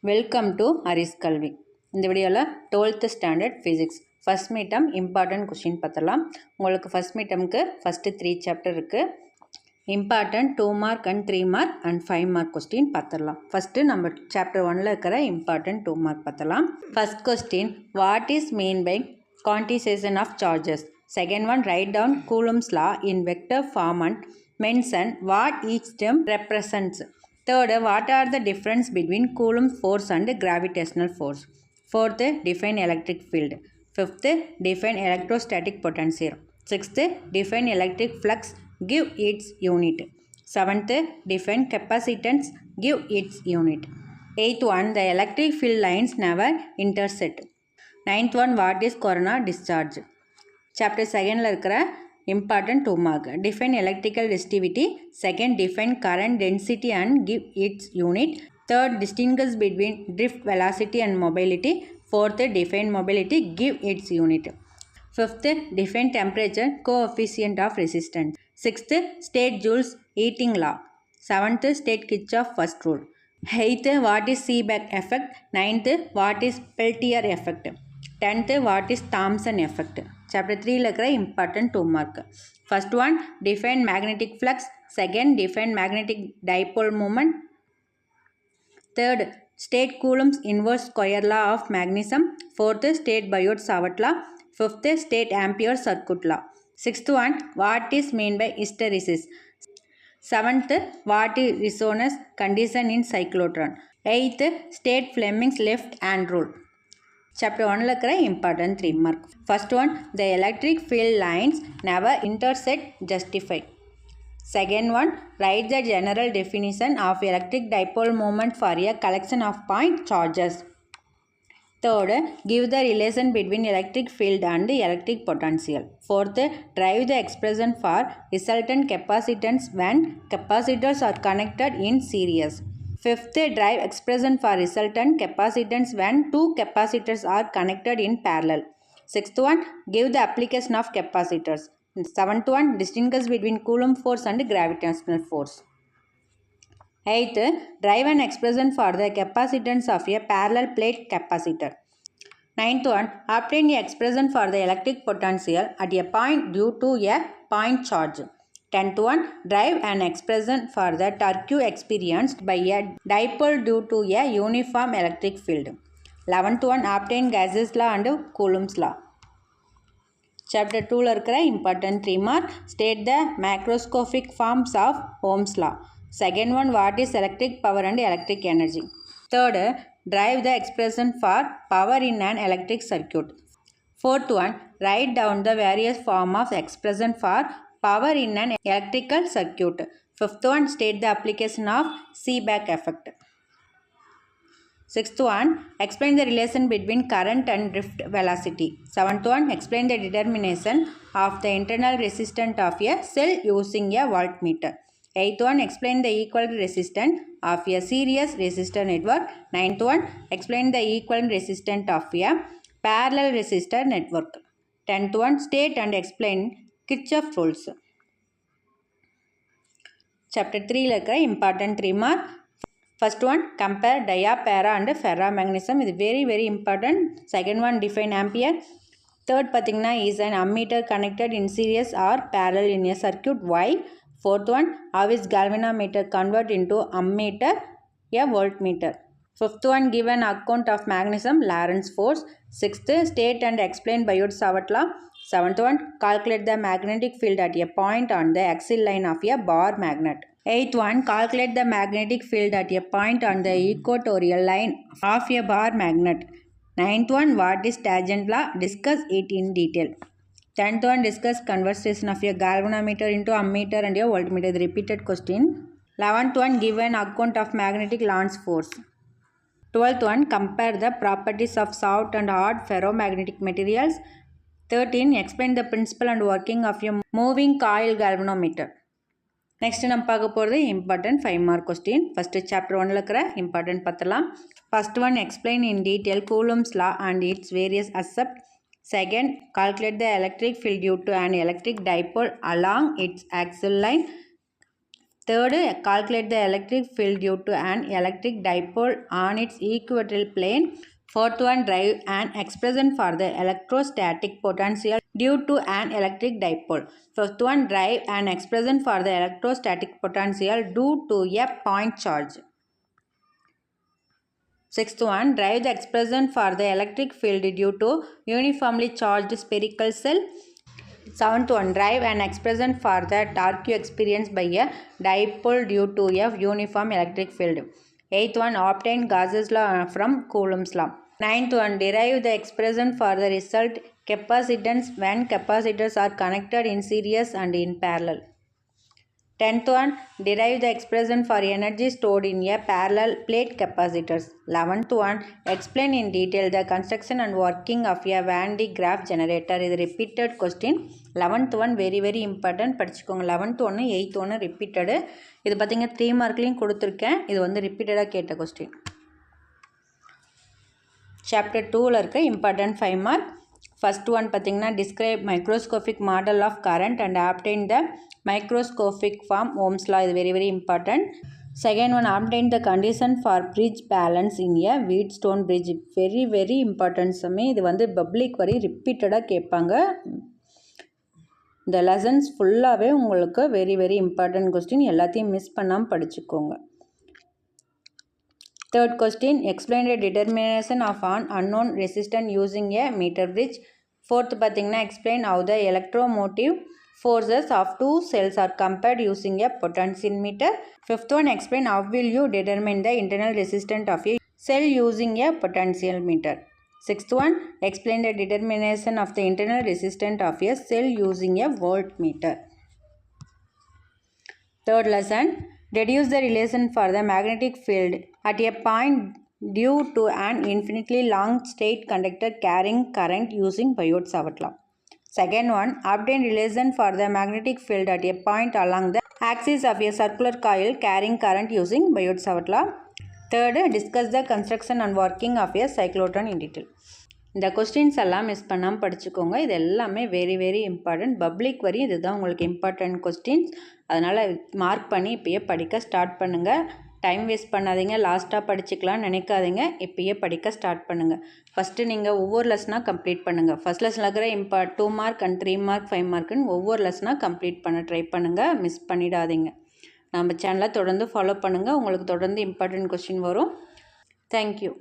Welcome to அரிஸ் கல்வி. இந்த வீடியோவில் 12th standard physics first midterm important question பார்த்தலாம். உங்களுக்கு ஃபஸ்ட் மீட்டமுக்கு ஃபஸ்ட்டு 3 சாப்டர் இருக்குது. Important 2 mark and 3 mark and 5 mark question பார்த்துடலாம். ஃபஸ்ட்டு நம்ம சாப்டர் 1ல் இருக்கிற இம்பார்ட்டன்ட் 2 மார்க் பார்த்தலாம். First question, what is mean by quantization of charges? Second one, write down Coulomb's law in vector form and mention what each term represents. Third, what are the difference between Coulomb's force and gravitational force? Fourth, define electric field. Fifth, define electrostatic potential. Sixth, define electric flux, give its unit. Seventh, define capacitance, give its unit. Eighth one, the electric field lines never intersect. Ninth one, what is corona discharge? Chapter 2ல இருக்கிற important 2 mark. Define electrical resistivity. Second, define current density and give its unit. Third, distinguish between drift velocity and mobility. Fourth, define mobility, give its unit. Fifth, define temperature coefficient of resistance. Sixth, state Joule's heating law. Seventh, state Kirchhoff's first rule. Eighth, what is Seebeck effect? Ninth, what is Peltier effect? 10th, what is Thomson effect? Chapter 3ல இருக்கிற important 2 mark. First one, define magnetic flux. Second, define magnetic dipole moment. Third, state Coulomb's inverse square law of magnetism. Fourth, state Biot-Savart law. Fifth, state Ampere circuit law. Sixth one, what is meant by hysteresis? Seventh, what is resonance condition in cyclotron? Eighth, state Fleming's left hand rule. Chapter 1ல இருக்கிற important 3 mark. First one, the electric field lines never intersect, justify. Second one, write the general definition of electric dipole moment for a collection of point charges. Third, give the relation between electric field and electric potential. Fourth, drive the expression for resultant capacitance when capacitors are connected in series. Fifth, drive expression for resultant capacitance when two capacitors are connected in parallel. Sixth one, give the application of capacitors. Seventh one, distinguish between Coulomb force and gravitational force. Eighth, drive an expression for the capacitance of a parallel plate capacitor. Ninth one, obtain the expression for the electric potential at a point due to a point charge. 10th one, drive an expression for the torque experienced by a dipole due to a uniform electric field. 11th one, obtain Gauss's law and Coulomb's law. Chapter 2ல இருக்கிற important 3 mark. State the macroscopic forms of Ohm's law. Second one, what is electric power and electric energy? Third, drive the expression for power in an electric circuit. Fourth one, write down the various forms of expression for power in an electrical circuit. Fifth one, state the application of Seebeck effect. Sixth one, explain the relation between current and drift velocity. Seventh one, explain the determination of the internal resistance of a cell using a voltmeter. Eighth one, explain the equivalent resistance of a series resistor network. Ninth one, explain the equivalent resistance of a parallel resistor network. 10th one, state and explain Kirchhoff's rules. Chapter 3ல இருக்கிற important 3 mark. First one, compare dia, para and ferromagnetism. இது very important. Second one, define ampere. Third பார்த்தீங்கன்னா is an ammeter connected in series or parallel in a circuit. Why? Fourth one, how is galvanometer convert into ammeter, a voltmeter. Fifth one, give an account of magnetism, Lorentz force. Sixth, state and explain Biot-Savart law. Seventh one, calculate the magnetic field at a point on the axial line of a bar magnet. Eighth one, calculate the magnetic field at a point on the equatorial line of a bar magnet. Ninth one, what is tangent law? Discuss it in detail. 10th one, discuss conversion of a galvanometer into ammeter and a voltmeter. The repeated question. 11th one, give an account of magnetic Lorentz force. 12th one, compare the properties of soft and hard ferromagnetic materials. 13, explain the principle and working of a moving coil galvanometer. Next நம்ம பார்க்க போகிறது important 5 mark question. First chapter 1ல் இருக்கிற important பார்த்தலாம். First one, explain in detail Coulomb's law and its various aspect. Second, calculate the electric field due to an electric dipole along its axial line. Third, calculate the electric field due to an electric dipole on its equatorial plane. Fourth one, derive an expression for the electrostatic potential due to an electric dipole. Fifth one, derive an expression for the electrostatic potential due to a point charge. Sixth one, derive the expression for the electric field due to uniformly charged spherical cell. Seventh one, derive an expression for the torque experienced by a dipole due to a uniform electric field. Eighth one, obtain Gauss's law from Coulomb's law. Ninth one, derive the expression for the result capacitance when capacitors are connected in series and in parallel. 10th one, derive the expression for energy stored in a parallel plate capacitors. 11th one, explain in detail the construction and working of a Van de Graaff generator. Is repeated question. 11th one very important. படிச்சுக்கோங்க. 11th one 8th one repeated. இது பார்த்தீங்க 3 மார்க்லையும் கொடுத்துருக்கேன். இது வந்து ரிப்பீட்டடாக கேட்ட question. Chapter 2ல் இருக்க இம்பார்ட்டன்ட் 5 மார்க். ஃபர்ஸ்ட் ஒன் பார்த்தீங்கன்னா describe microscopic model of current and obtain the microscopic form Ohm's law is very important. Second one, obtain the condition for bridge balance in a Wheatstone bridge. Very important சமே இது வந்து public வரி ரிப்பீட்டடாக கேட்பாங்க. இந்த lessons ஃபுல்லாகவே உங்களுக்கு very important question, எல்லாத்தையும் miss பண்ணாமல் படிச்சுக்கோங்க. Third question, explain the determination of an unknown resistance using a meter bridge. Fourth பார்த்தீங்கன்னா explain how the electromotive forces of two cells are compared using a potentiometer. Fifth one, explain how will you determine the internal resistance of a cell using a potentiometer. Sixth one, explain the determination of the internal resistance of a cell using a voltmeter. Third lesson, deduce the relation for the magnetic field at a point due to an infinitely long straight conductor carrying current using Biot-Savart law. Second one, obtain relation for the magnetic field at a point along the axis of a circular coil carrying current using Biot-Savart law. Third, discuss the construction and working of a cyclotron in detail. இந்த questions எல்லாம் miss பண்ணாமல் படிச்சுக்கோங்க. இது எல்லாமே very important. Public வரி இதுதான் உங்களுக்கு important questions. அதனால் மார்க் பண்ணி இப்போயே படிக்க ஸ்டார்ட் பண்ணுங்கள். டைம் வேஸ்ட் பண்ணாதீங்க. லாஸ்ட்டாக படிச்சுக்கலாம்னு நினைக்காதீங்க. இப்போயே படிக்க ஸ்டார்ட் பண்ணுங்கள். ஃபஸ்ட்டு நீங்கள் ஒவ்வொரு லெசனாக கம்ப்ளீட் பண்ணுங்கள். ஃபஸ்ட் லெசனில் இருக்கிற 2 மார்க் அண்ட் 3 மார்க் 5 மார்க்குன்னு ஒவ்வொரு லெசனாக கம்ப்ளீட் பண்ண ட்ரை பண்ணுங்கள். மிஸ் பண்ணிடாதீங்க. நம்ம சேனலை தொடர்ந்து ஃபாலோ பண்ணுங்கள். உங்களுக்கு தொடர்ந்து இம்பார்ட்டன்ட் கொஸ்டின் வரும். தேங்க்யூ.